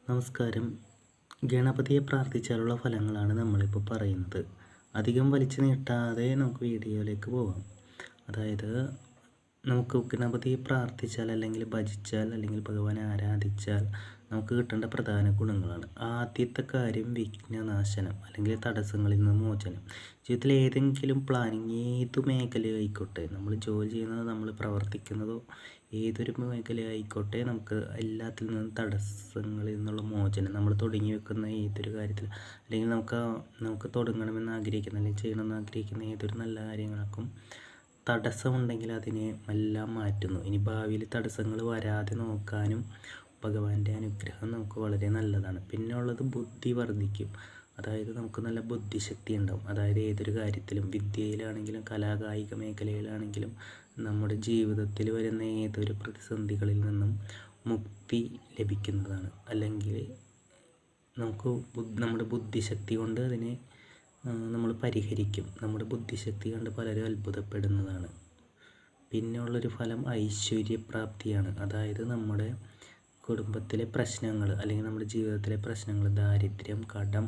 നമസ്കാരം. ഗണപതിയെ പ്രാർത്ഥിച്ചാലുള്ള ഫലങ്ങളാണ് നമ്മളിപ്പോൾ പറയുന്നത്. അധികം വലിച്ചു നീട്ടാതെ നമുക്ക് വീഡിയോയിലേക്ക് പോകാം. അതായത് നമുക്ക് ഗണപതിയെ പ്രാർത്ഥിച്ചാൽ അല്ലെങ്കിൽ ഭജിച്ചാൽ അല്ലെങ്കിൽ ഭഗവാനെ ആരാധിച്ചാൽ നമുക്ക് കിട്ടേണ്ട പ്രധാന ഗുണങ്ങളാണ്. ആദ്യത്തെ കാര്യം വിഘ്നനാശനം അല്ലെങ്കിൽ തടസ്സങ്ങളിൽ നിന്ന് മോചനം. ജീവിതത്തിൽ ഏതെങ്കിലും പ്ലാനിങ് ഏതു മേഖലയായിക്കോട്ടെ, നമ്മൾ ജോലി ചെയ്യുന്നതോ നമ്മൾ പ്രവർത്തിക്കുന്നതോ ഏതൊരു മേഖലയായിക്കോട്ടെ, നമുക്ക് എല്ലാത്തിൽ നിന്നും തടസ്സങ്ങളിൽ നിന്നുള്ള മോചനം, നമ്മൾ തുടങ്ങി വെക്കുന്ന ഏതൊരു കാര്യത്തിൽ അല്ലെങ്കിൽ നമുക്ക് തുടങ്ങണമെന്ന് ആഗ്രഹിക്കുന്ന അല്ലെങ്കിൽ ചെയ്യണമെന്ന് ആഗ്രഹിക്കുന്ന ഏതൊരു നല്ല കാര്യങ്ങൾക്കും തടസ്സമുണ്ടെങ്കിൽ അതിനെ എല്ലാം മാറ്റുന്നു. ഇനി ഭാവിയിൽ തടസ്സങ്ങൾ വരാതെ നോക്കാനും ഭഗവാന്റെ അനുഗ്രഹം നമുക്ക് വളരെ നല്ലതാണ്. പിന്നെ ഉള്ളത് ബുദ്ധി വർദ്ധിക്കും. അതായത് നമുക്ക് നല്ല ബുദ്ധിശക്തി ഉണ്ടാവും. അതായത് ഏതൊരു കാര്യത്തിലും, വിദ്യയിലാണെങ്കിലും കലാകായിക മേഖലയിലാണെങ്കിലും നമ്മുടെ ജീവിതത്തിൽ വരുന്ന ഏതൊരു പ്രതിസന്ധികളിൽ നിന്നും മുക്തി ലഭിക്കുന്നതാണ്. അല്ലെങ്കിൽ നമുക്ക് നമ്മുടെ ബുദ്ധിശക്തി കൊണ്ട് അതിനെ നമ്മൾ പരിഹരിക്കും. നമ്മുടെ ബുദ്ധിശക്തി കണ്ട് പലരും അത്ഭുതപ്പെടുന്നതാണ്. പിന്നെ ഉള്ളൊരു ഫലം ഐശ്വര്യപ്രാപ്തിയാണ്. അതായത് നമ്മുടെ കുടുംബത്തിലെ പ്രശ്നങ്ങൾ അല്ലെങ്കിൽ നമ്മുടെ ജീവിതത്തിലെ പ്രശ്നങ്ങൾ, ദാരിദ്ര്യം, കടം,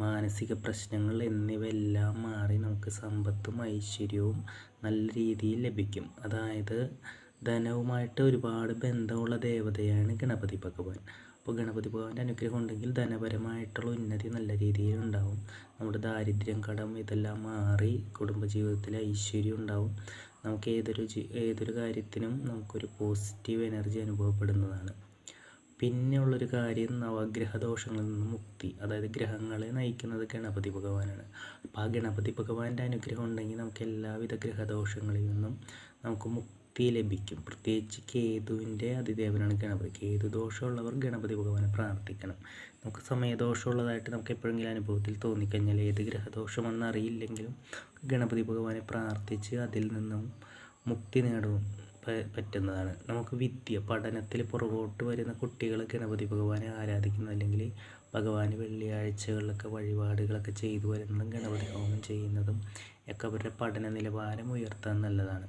മാനസിക പ്രശ്നങ്ങൾ എന്നിവയെല്ലാം മാറി നമുക്ക് സമ്പത്തും ഐശ്വര്യവും നല്ല രീതിയിൽ ലഭിക്കും. അതായത് ധനവുമായിട്ട് ഒരുപാട് ബന്ധമുള്ള ദേവതയാണ് ഗണപതി ഭഗവാൻ. അപ്പോൾ ഗണപതി ഭഗവാന്റെ അനുഗ്രഹം ഉണ്ടെങ്കിൽ ധനപരമായിട്ടുള്ള ഉന്നതി നല്ല രീതിയിൽ ഉണ്ടാവും. നമ്മുടെ ദാരിദ്ര്യം, കടം ഇതെല്ലാം മാറി കുടുംബജീവിതത്തിൽ ഐശ്വര്യം ഉണ്ടാവും. നമുക്ക് ഏതൊരു കാര്യത്തിനും നമുക്കൊരു പോസിറ്റീവ് എനർജി അനുഭവപ്പെടുന്നതാണ്. പിന്നെ ഉള്ളൊരു കാര്യം നവഗ്രഹ ദോഷങ്ങളിൽ നിന്ന് മുക്തി. അതായത് ഗ്രഹങ്ങളെ നയിക്കുന്നത് ഗണപതി ഭഗവാനാണ്. അപ്പോൾ ആ ഗണപതി ഭഗവാന്റെ അനുഗ്രഹം ഉണ്ടെങ്കിൽ നമുക്ക് എല്ലാവിധ ഗ്രഹദോഷങ്ങളിൽ നിന്നും നമുക്ക് മുക്തി ലഭിക്കും. പ്രത്യേകിച്ച് കേതുവിൻ്റെ അതിദേവനാണ് ഗണപതി. കേതു ദോഷമുള്ളവർ ഗണപതി ഭഗവാനെ പ്രാർത്ഥിക്കണം. നമുക്ക് സമയദോഷമുള്ളതായിട്ട് നമുക്ക് എപ്പോഴെങ്കിലും അനുഭവത്തിൽ തോന്നിക്കഴിഞ്ഞാൽ ഏത് ഗ്രഹദോഷമെന്ന് അറിയില്ലെങ്കിലും ഗണപതി ഭഗവാനെ പ്രാർത്ഥിച്ച് അതിൽ നിന്നും മുക്തി നേടാൻ പറ്റുന്നതാണ്. നമുക്ക് പഠനത്തിൽ പുറകോട്ട് വരുന്ന കുട്ടികൾ ഗണപതി ഭഗവാനെ ആരാധിക്കുന്നത് അല്ലെങ്കിൽ ഭഗവാന് വെള്ളിയാഴ്ചകളിലൊക്കെ വഴിപാടുകളൊക്കെ ചെയ്തു വരുന്നതും ഗണപതി ഹോമം ചെയ്യുന്നതും ഒക്കെ അവരുടെ പഠന നിലവാരം ഉയർത്താൻ നല്ലതാണ്.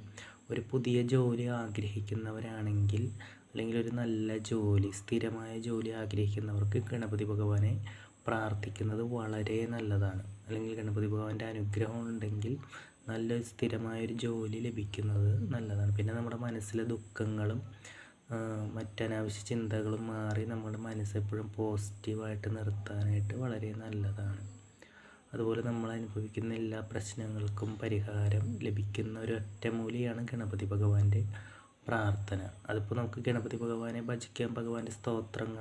ഒരു പുതിയ ജോലി ആഗ്രഹിക്കുന്നവരാണെങ്കിൽ അല്ലെങ്കിൽ ഒരു നല്ല ജോലി, സ്ഥിരമായ ജോലി ആഗ്രഹിക്കുന്നവർക്ക് ഗണപതി ഭഗവാനെ പ്രാർത്ഥിക്കുന്നത് വളരെ നല്ലതാണ്. അല്ലെങ്കിൽ ഗണപതി ഭഗവാന്റെ അനുഗ്രഹം ഉണ്ടെങ്കിൽ നല്ലൊരു സ്ഥിരമായൊരു ജോലി ലഭിക്കുന്നത് നല്ലതാണ്. പിന്നെ നമ്മുടെ മനസ്സിലെ ദുഃഖങ്ങളും മറ്റനാവശ്യ ചിന്തകളും മാറി നമ്മുടെ മനസ്സെപ്പോഴും പോസിറ്റീവായിട്ട് നിർത്താനായിട്ട് വളരെ നല്ലതാണ്. അതുപോലെ നമ്മൾ അനുഭവിക്കുന്ന എല്ലാ പ്രശ്നങ്ങൾക്കും പരിഹാരം ലഭിക്കുന്ന ഒരു ഒറ്റമൂലിയാണ് ഗണപതി ഭഗവാന്റെ പ്രാർത്ഥന. അതിപ്പോൾ നമുക്ക് ഗണപതി ഭഗവാനെ ഭജിക്കാൻ ഭഗവാന്റെ സ്തോത്രങ്ങൾ